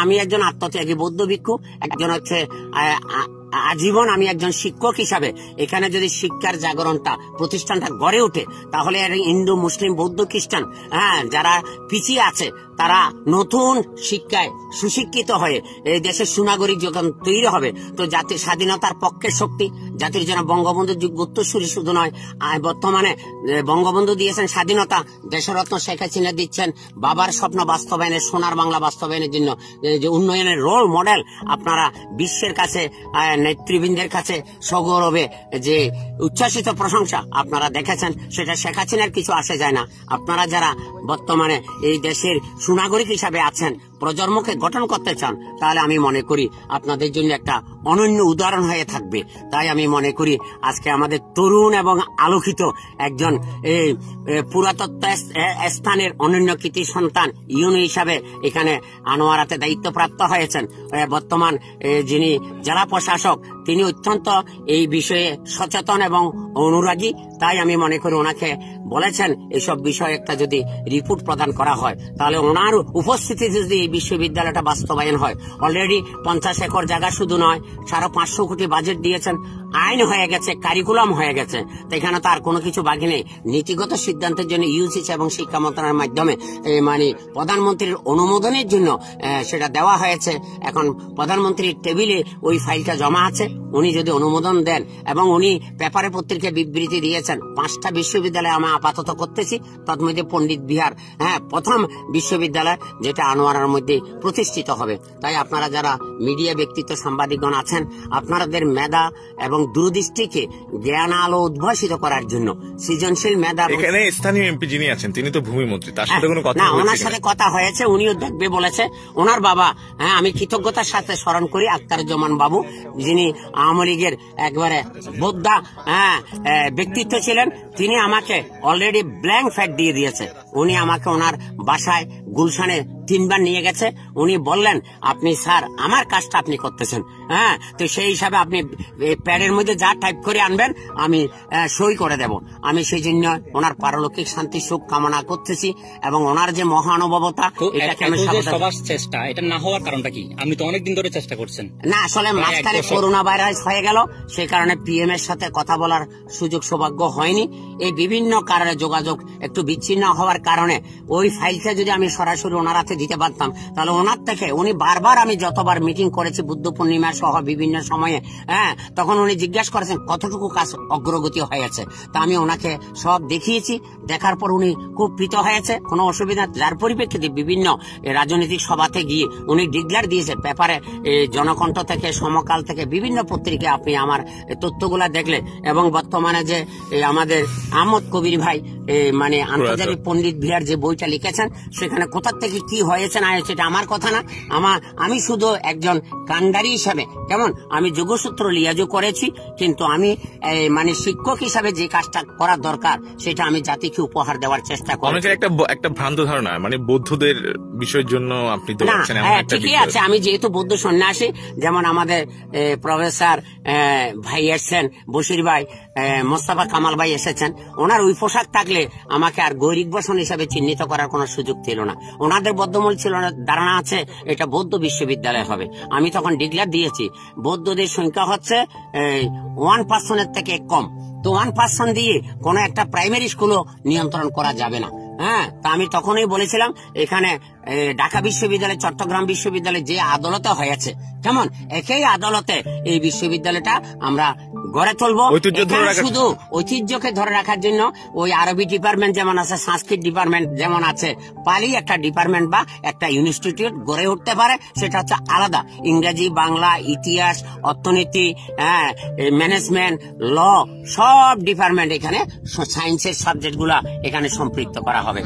আমি একজন আত্মত্যাগী বৌদ্ধ ভিক্ষু, একজন হচ্ছে আজীবন আমি একজন শিক্ষক হিসাবে এখানে যদি শিক্ষার জাগরণটা প্রতিষ্ঠানটা গড়ে ওঠে, তাহলে হিন্দু মুসলিম বৌদ্ধ খ্রিস্টান যারা পিছিয়ে আছে তারা নতুন শিক্ষায় সুশিক্ষিত হয়ে এই দেশের সুনাগরিক যখন তৈরি হবে, তো জাতির স্বাধীনতার পক্ষের শক্তি, জাতির জন্য বঙ্গবন্ধুর যোগ্য উত্তরসূরি শুধু নয়, বর্তমানে বঙ্গবন্ধু দিয়েছেন স্বাধীনতা, দেশরত্ন শেখ হাসিনা দিচ্ছেন বাবার স্বপ্ন বাস্তবায়নের, সোনার বাংলা বাস্তবায়নের জন্য যে উন্নয়নের রোল মডেল। আপনারা বিশ্বের কাছে নেতৃবৃন্দের কাছে সগৌরবে যে উচ্ছ্বাসিত প্রশংসা আপনারা দেখেছেন, সেটা শেখ হাসিনার কিছু আসে যায় না। আপনারা যারা বর্তমানে এই দেশের সুনাগরিক হিসাবে আছেন, প্রজন্মকে গঠন করতে চান, তাহলে আমি মনে করি আপনাদের জন্য একটা অনন্য উদাহরণ হয়ে থাকবে। তাই আমি মনে করি আজকে আমাদের তরুণ এবং আলোকিত একজন এই পুরাতত্ত্ব স্থানের অনন্য কৃতি সন্তান ইউনো হিসাবে এখানে আনোয়ারাতে দায়িত্বপ্রাপ্ত হয়েছেন। বর্তমান যিনি জেলা প্রশাসক, তিনি অত্যন্ত এই বিষয়ে সচেতন এবং অনুরাগী। তাই আমি মনে করি ওনাকে বলেছেন এইসব বিষয়ে একটা যদি রিপোর্ট প্রদান করা হয়, তাহলে ওনার উপস্থিতিতে যদি এই বিশ্ববিদ্যালয়টা বাস্তবায়ন হয়, অলরেডি 50 একর জায়গা শুধু নয়, 550 কোটি বাজেট দিয়েছেন, আইন হয়ে গেছে, কারিকুলাম হয়ে গেছে, তো এখানে তো আর কোনো কিছু বাকি নেই। নীতিগত সিদ্ধান্তের জন্য ইউজিসি এবং শিক্ষা মন্ত্রণালয়ের মাধ্যমে মানে প্রধানমন্ত্রীর অনুমোদনের জন্য সেটা দেওয়া হয়েছে। এখন প্রধানমন্ত্রীর টেবিলে ওই ফাইলটা জমা আছে, উনি যদি অনুমোদন দেন, এবং উনি পেপারে পত্রিকায় বিবৃতি দিয়েছেন 5টা বিশ্ববিদ্যালয় আমরা আপাতত করতেছি, তার মধ্যে পণ্ডিত বিহার প্রথম বিশ্ববিদ্যালয় যেটা আনোয়ারার মধ্যে প্রতিষ্ঠিত হবে। তাই আপনারা যারা মিডিয়া ব্যক্তিত্ব সাংবাদিকগণ আছেন, আপনাদের মেধা এবং দূরদৃষ্টিকে জ্ঞান আলো উদ্ভাসিত করার জন্য সৃজনশীল মেধা। এখানে স্থানীয় এমপি যিনি আছেন তিনি তো ভূমিমন্ত্রী, তার সাথে কোনো কথা হয়েছে? ওনার সাথে কথা হয়েছে, উনিও দেখবে বলেছে। ওনার বাবা, আমি কৃতজ্ঞতার সাথে স্মরণ করি আখতারুজ্জামান বাবু, যিনি আওয়ামী লীগের একবারে বোদ্ধা ব্যক্তিত্ব ছিলেন, তিনি আমাকে অলরেডি ব্ল্যাঙ্ক ফ্যাট দিয়ে দিয়েছে। উনি আমাকে ওনার বাসায় গুলশানে 3 বার নিয়ে গেছে। উনি বললেন, আপনি স্যার আমার কাজটা আপনি করতেছেন, তো সেই হিসাবে আপনি প্যাডের মধ্যে যা টাইপ করে আনবেন আমি সই করে দেব। আমি সেই জন্য ওনার পারলৌকিক শান্তি সুখ কামনা করতেছি, এবং ওনার যে মহানুভবতা, সবার চেষ্টা এটা না হওয়ার কারণটা কি? আপনি তো অনেকদিন ধরে চেষ্টা করছেন। না, আসলে মাঝখানে করোনা ভাইরাস হয়ে গেল, সেই কারণে পিএম এর সাথে কথা বলার সুযোগ সৌভাগ্য হয়নি। এই বিভিন্ন কারণে যোগাযোগ একটু বিচ্ছিন্ন হওয়ার কারণে ওই ফাইলটা যদি আমি সরাসরি ওনার হাতে দিতে পারতাম, তাহলে ওনার থেকে উনি বারবার, আমি যতবার মিটিং করেছি বুদ্ধ পূর্ণিমা সহ বিভিন্ন সময়ে, তখন উনি জিজ্ঞাসা করেছেন কতটুকু কাজ অগ্রগতি হয়েছে। তা আমি ওনাকে সব দেখিয়েছি, দেখার পর উনি খুব প্রীত হয়েছে, কোনো অসুবিধা। যার পরিপ্রেক্ষিতে বিভিন্ন রাজনৈতিক সভাতে গিয়ে উনি ডিক্লেয়ার দিয়েছে পেপারে, জনকণ্ঠ থেকে, সমকাল থেকে, বিভিন্ন পত্রিকায় আপনি আমার তথ্যগুলা দেখলে। এবং বর্তমানে যে আমাদের আহমদ কবির ভাই মানে আন্তর্জাতিক পণ্ডিত বিহার যে বইটা লিখেছেন, সেখানে কোথা থেকে কি হয়েছে না হয়েছে এটা আমার কথা না। আমি শুধু একজন কান্ডারি হিসাবে, কেমন আমি যোগসূত্র লিয়াজও করেছি, কিন্তু আমি মানে শিক্ষক হিসাবে যে কাজটা করার দরকার সেটা আমি জাতিকে উপহার দেওয়ার চেষ্টা করি। একটা ভ্রান্ত ধারণা, মানে বৌদ্ধদের বিষয়ের জন্য আপনি তো ঠিকই আছে। আমি যেহেতু বৌদ্ধ সন্ন্যাসী, যেমন আমাদের প্রফেসর ভাই এসছেন, বশির ভাই, মোস্তফা কামাল ভাই এসেছেন, ওনার ওই পোশাক থাকলে আমাকে আর গৈরিক বসন হিসাবে চিহ্নিত করার কোন সুযোগ ছিল না। ওনাদের বদ্ধমূল ছিল না, ধারণা আছে এটা বৌদ্ধ বিশ্ববিদ্যালয় হবে। আমি তখন ডিক্লেয়ার দিয়েছি বৌদ্ধদের সংখ্যা হচ্ছে 1% থেকে কম, তো 1% দিয়ে কোন একটা প্রাইমারি স্কুলও নিয়ন্ত্রণ করা যাবে না। তা আমি তখনই বলেছিলাম এখানে ঢাকা বিশ্ববিদ্যালয়, চট্টগ্রাম বিশ্ববিদ্যালয় যে আদালতে হয়েছে, কেমন একই আদালতে এই বিশ্ববিদ্যালয়টা আমরা গড়ে তুলবো। শুধু ঐতিহ্যকে ধরে রাখার জন্য ওই আরবি ডিপার্টমেন্ট যেমন আছে, সংস্কৃত ডিপার্টমেন্ট যেমন আছে, পালি একটা ডিপার্টমেন্ট বা একটা ইনস্টিটিউট গড়ে উঠতে পারে, সেটা হচ্ছে আলাদা। ইংরেজি, বাংলা, ইতিহাস, অর্থনীতি, ম্যানেজমেন্ট, ল, সব ডিপার্টমেন্ট এখানে, সায়েন্সের সাবজেক্ট গুলা এখানে সম্পৃক্ত করা হবে।